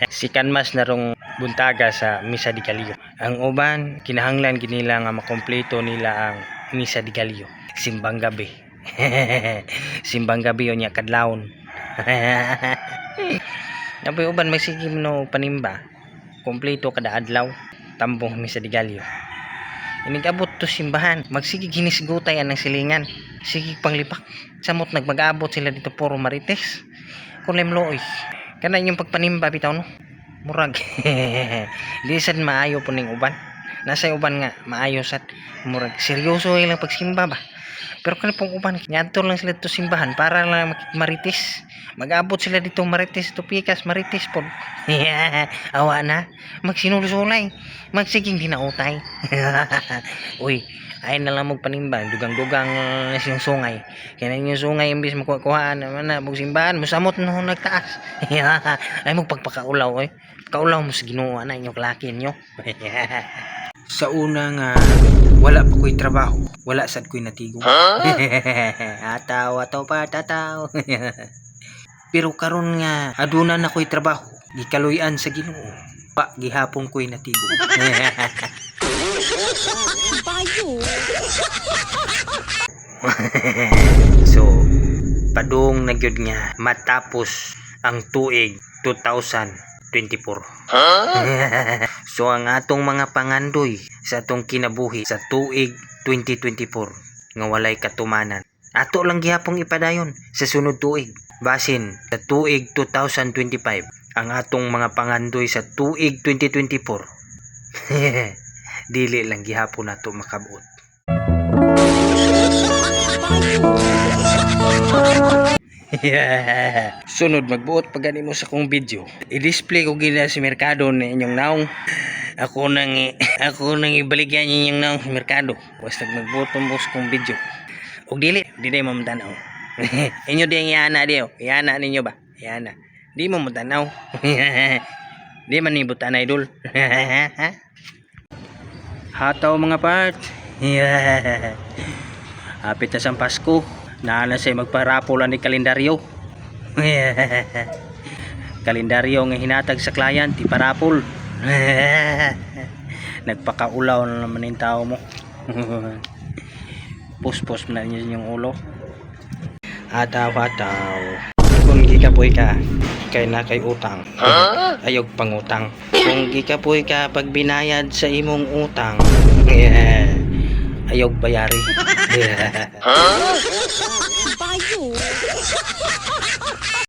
Si Kanmas narong buntaga sa Misa di Gallo. Ang uban kinahanglan ginila nga makompleto nila ang Misa di Gallo. Simbang gabi. Simbang gabi o niya kadlawon. Napoy uban magsige no panimba. Kompleto kada adlaw tambong Misa di Gallo. Inigabot to simbahan, magsige ginisgutay ang silingan. Sige panglipak. Samot nagmag-abot sila dito puro marites. Kulem looy. Kana yung pagpanimba bitaw no. Murag. Di sad maayo po ning uban. Nasa uban nga maayo sad. Murag seryoso ilang pagsimba ba. Pero kana pong uban ngadto lang sila to simbahan para lang marites. Mag-abot sila dito marites to pikas marites pod. Awa na. Magsinulsulay. Magsiging dinautay. Uy, ay na lang magpanimba dugang-dugang siyang sungay kaya yung sungay imbis makuhaan naman na magsimbahan musamot no nagtaas. Ay magpagpakaulaw kaulaw mo sa Ginoo na inyong lakin nyo. Sa una nga wala pa ko'y trabaho wala sad ko'y natigo. Ataw pa tataw. Pero karon nga aduna na ko'y trabaho gikaluyan sa Ginoo pa gihapon ko'y natigo. So padung nagyud nga matapos ang tuig 2024. So ang atong mga pangandoy sa atong kinabuhi sa tuig 2024 nga walay katumanan ato lang gihapong ipadayon sa sunod tuig basin sa tuig 2025 ang atong mga pangandoy sa tuig 2024. Dili lang gihapon nato makabuot. Sunod magbuot pag mo sa kong video. I-display ko gina sa merkado na inyong naong. Ako nang ibaligyan inyong naong sa merkado. Basta magbuot mo sa kong video. Og dili mamtanaw. Inyo di iana diyo. Iana ninyo ba? Iana. Di mo mamtanaw. Di man ibutan idol. Hataw mga part. Hapit na sa Pasko. Naana siya magparapolan ni kalendaryo. Kalendaryo nga hinatag sa client iparapol. Nagpakaulaw na naman yung tao mo. Puspos na niya yung ulo. Hataw kung gikapoy ka kay na kay utang ayog pangutang kung gikapoy ka pag binayad sa imong utang ayog bayari.